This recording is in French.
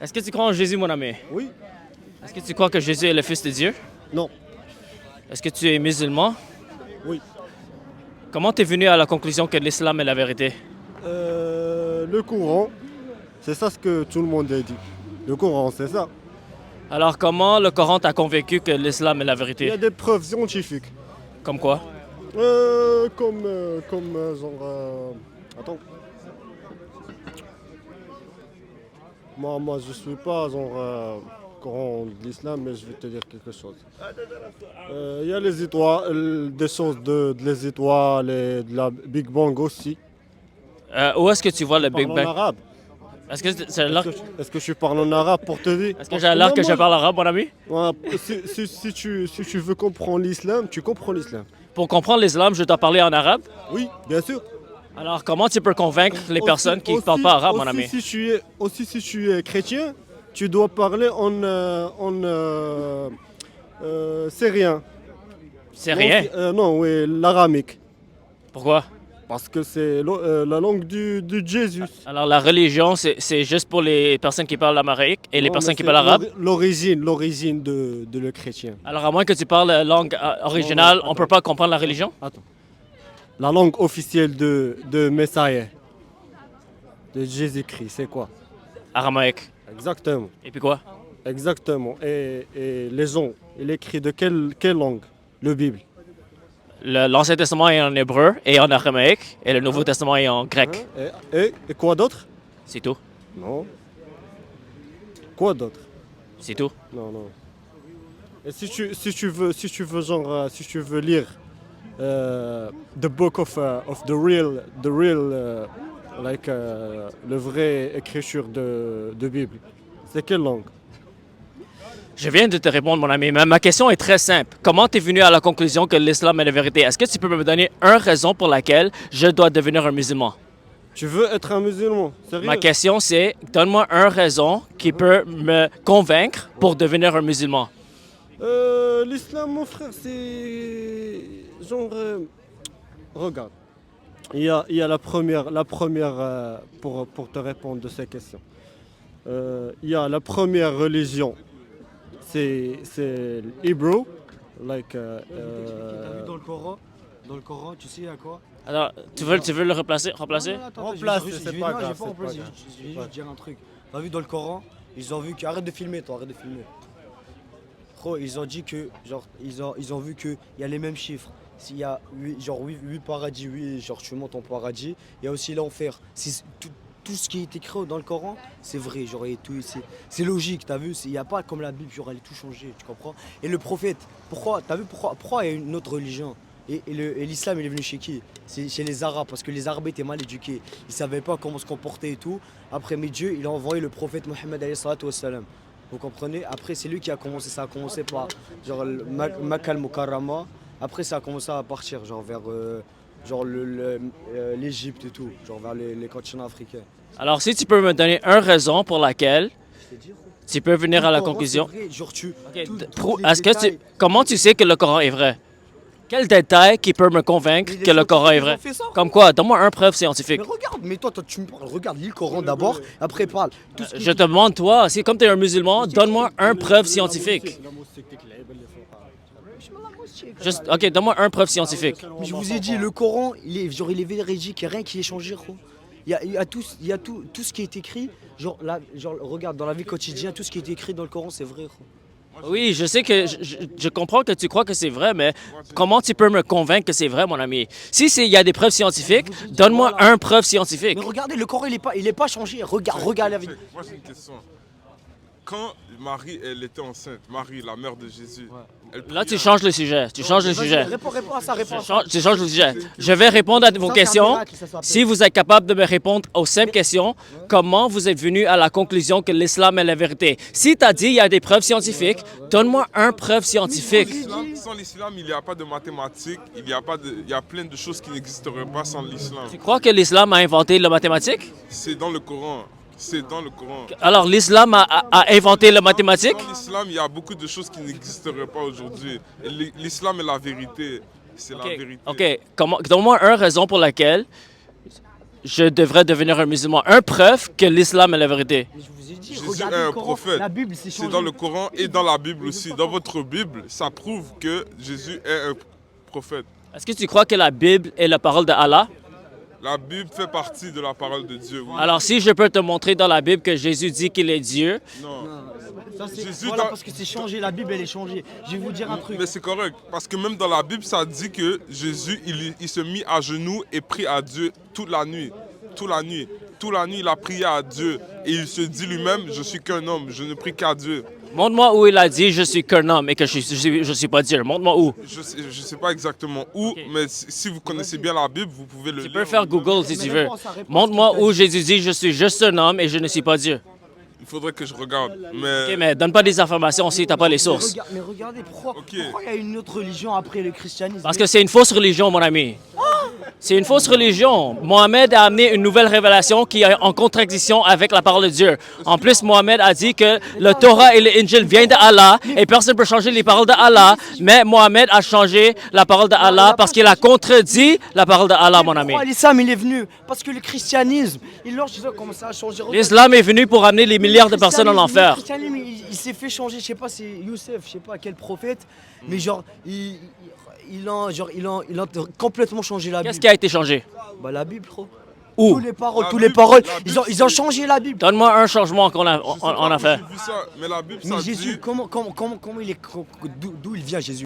Est-ce que tu crois en Jésus, mon ami? Oui. Est-ce que tu crois que Jésus est le Fils de Dieu? Non. Est-ce que tu es musulman? Oui. Comment tu es venu à la conclusion que l'islam est la vérité? Le Coran, c'est ça ce que tout le monde a dit. Le Coran, c'est ça. Alors, comment le Coran t'a convaincu que l'islam est la Il y vérité? a des preuves scientifiques. Comme quoi? Attends. Moi, je suis pas Coran de l'islam, mais je vais te dire quelque chose. Il y a les étoiles, des choses les étoiles et de la Big Bang aussi. Où est-ce que tu vois le Je parle Big en Bang? arabe. Est-ce que c'est l'air... Est-ce que je parle en arabe pour te dire? Est-ce que j'ai l'air que je parle arabe, mon ami? Ouais, si tu veux comprendre l'islam, tu comprends l'islam. Pour comprendre l'islam, je dois parler en arabe. Oui, bien sûr. Alors, comment tu peux convaitre les personnes qui ne parlent pas arabe, mon ami? Si tu es chrétien, tu dois parler syrien. C'est rien. Non, oui, l'aramique. Pourquoi? Parce que c'est la langue du Jésus. Alors, la religion, c'est juste pour les personnes qui parlent amérique et les Non, personnes mais qui c'est parlent arabe. L'origine de le chrétien. Alors, à moins que tu parles la langue originale, on ne peut pas comprendre la religion? Attends. La langue officielle de Messiah, de Jésus-Christ, c'est quoi? Aramaïque. Exactement. Et puis quoi? Exactement. Et les gens, il écrit de quelle langue? Le Bible. L'Ancien Testament est en hébreu et en aramaïque, et le Nouveau Testament est en grec. Et quoi d'autre? C'est tout. Non. Quoi d'autre? C'est tout. Non, non. Et si tu veux lire the book of the real le vrai écriture de Bible, c'est quelle langue? Je viens de te répondre, mon ami, mais ma question est très simple. Comment tu es venu à la conclusion que l'islam est la vérité? Est-ce que tu peux me donner une raison pour laquelle je dois devenir un musulman? Tu veux être un musulman? Sérieux? Ma question, c'est, donne-moi une raison qui peut me convaincre pour devenir un musulman. L'islam, mon frère, c'est regarde. Il y a la première pour te répondre de ces questions. Il y a la première religion, c'est l'hébreu, Dans le Coran, tu sais à quoi? Alors, tu veux le remplacer? Non, attends, Remplace, je vais- c'est je vais- pas non, grave, j'ai pas c'est remplacé, pas grave, je c'est vais pas juste dire un truc. T'as vu dans le Coran, ils ont vu que. Arrête de filmer, toi, arrête de filmer. Gros, ils ont dit que. Genre, ils ont vu qu'il y a les mêmes chiffres. S'il y a 8 paradis, oui, genre tu montes en paradis. Il y a aussi l'enfer. Tout ce qui est écrit dans le Coran, c'est vrai. Genre, et tout, c'est logique, t'as vu? Il n'y a pas comme la Bible, genre, elle est tout changée, tu comprends? Et le prophète, t'as vu pourquoi il y a une autre religion? Et l'islam, il est venu chez qui? C'est chez les Arabes, parce que les Arabes étaient mal éduqués. Ils savaient pas comment se comporter et tout. Après, mais Dieu, il a envoyé le prophète Mohammed alayhi salatu wassalam. Vous comprenez? Après, c'est lui qui a commencé. Ça a commencé par genre Makkah al-Mukarrama. Après, ça a commencé à partir genre vers l'Égypte et tout, genre vers les continents africains. Alors, si tu peux me donner une raison pour laquelle tu peux venir à la conclusion. Genre, Ok, tous est-ce que détails. comment tu sais que le Coran est vrai? Quel détail qui peut me convaincre que le Coran est vrai? Comme quoi? Donne-moi une preuve scientifique. Mais regarde, mais toi tu me parles, regarde, lis le Coran d'abord, après parle. Tout ce qui Je te demande, toi, si comme tu es un musulman, donne-moi une preuve scientifique. Juste, ok, donne-moi une preuve scientifique. Mais je vous ai dit, le Coran, il est véridique, il n'y a rien qui est changé, gros. Il y a tout ce qui est écrit, regarde, dans la vie quotidienne, tout ce qui est écrit dans le Coran, c'est vrai, gros. Oui, je sais que je comprends que tu crois que c'est vrai, mais comment tu peux me convaincre que c'est vrai, mon ami? Si il y a des preuves scientifiques, donne-moi une preuve scientifique. Mais regardez, le Coran, il est pas changé. Regarde la vidéo. Moi j'ai une question. Quand Marie elle était enceinte, Marie, la mère de Jésus, elle Là, tu priait- changes le sujet. Tu changes le Vas-y, sujet. Réponds à ça, réponds à ça. Tu changes le sujet. Je vais répondre à vos Ça, c'est un questions. miracle, ça s'appelle. Si vous êtes capable de me répondre aux simples questions, comment vous êtes venu à la conclusion que l'islam est la vérité? Si tu as dit il y a des preuves scientifiques, donne-moi une preuve scientifique. Sans l'islam, il n'y a pas de mathématiques, il y a plein de choses qui n'existeraient pas sans l'islam. Tu crois que l'islam a inventé la mathématique? C'est dans le Coran. C'est dans le Coran. Alors l'islam a inventé la mathématique? Sans l'islam, il y a beaucoup de choses qui n'existeraient pas aujourd'hui. Et l'islam est la vérité. C'est la vérité. OK. Donne-moi une raison pour laquelle je devrais devenir un musulman? Un preuve que l'islam est la vérité. Mais je vous ai dit, Jésus regardez est le un Coran. prophète. La Bible, c'est C'est changé. dans le Coran et dans la Bible aussi. Dans votre Bible, ça prouve que Jésus est un prophète. Est-ce que tu crois que la Bible est la parole de Allah? La Bible fait partie de la parole de Dieu. Oui. Alors, si je peux te montrer dans la Bible que Jésus dit qu'il est Dieu, Non. Ça, c'est- Jésus voilà, dans- parce que c'est changé. La Bible, elle est changée. Je vais vous dire un truc. Mais c'est correct, parce que même dans la Bible, ça dit que Jésus, il se mit à genoux et prie à Dieu toute la nuit. Toute la nuit. Toute la nuit, il a prié à Dieu. Et il se dit lui-même, je suis qu'un homme, je ne prie qu'à Dieu. montre-moi où il a dit je suis qu'un homme et que je suis pas Dieu. Montre-moi où. Je sais pas exactement où, mais si vous connaissez bien la Bible, vous pouvez le Tu lire. peux faire Google si Mais tu veux. réponse. Montre-moi où Jésus dit je suis juste un homme et je ne suis pas Dieu. Il faudrait que je regarde. Mais, Ok, mais donne pas des informations si t'as pas les sources. Mais regardez, pourquoi Ok. pourquoi il y a une autre religion après le christianisme? Parce que c'est une fausse religion, mon ami. C'est une fausse religion. Mohamed a amené une nouvelle révélation qui est en contradiction avec la parole de Dieu. En plus, Mohamed a dit que le Torah et l'Injil viennent d'Allah et personne ne peut changer les paroles d'Allah. Mais Mohamed a changé la parole d'Allah parce qu'il a contredit la parole d'Allah, mon ami. Pourquoi l'islam il est venu? Parce que le christianisme, ils ont commencé à changer. L'islam est venu pour amener les milliards de personnes en enfer. Le christianisme, il s'est fait changer, je sais pas, c'est Youssef, je sais pas quel prophète, mais genre, il a complètement changé la Qu'est-ce Bible. qui a été changé? Bah la Bible, gros. Où? Toutes les paroles, La toutes les Bible, paroles, la Bible, ils ont c'est- changé la Bible. Donne-moi un changement qu'on je sais pas a où fait. j'ai vu ça, mais la Bible, Mais ça Jésus, dit... comment il est, d'où il vient Jésus?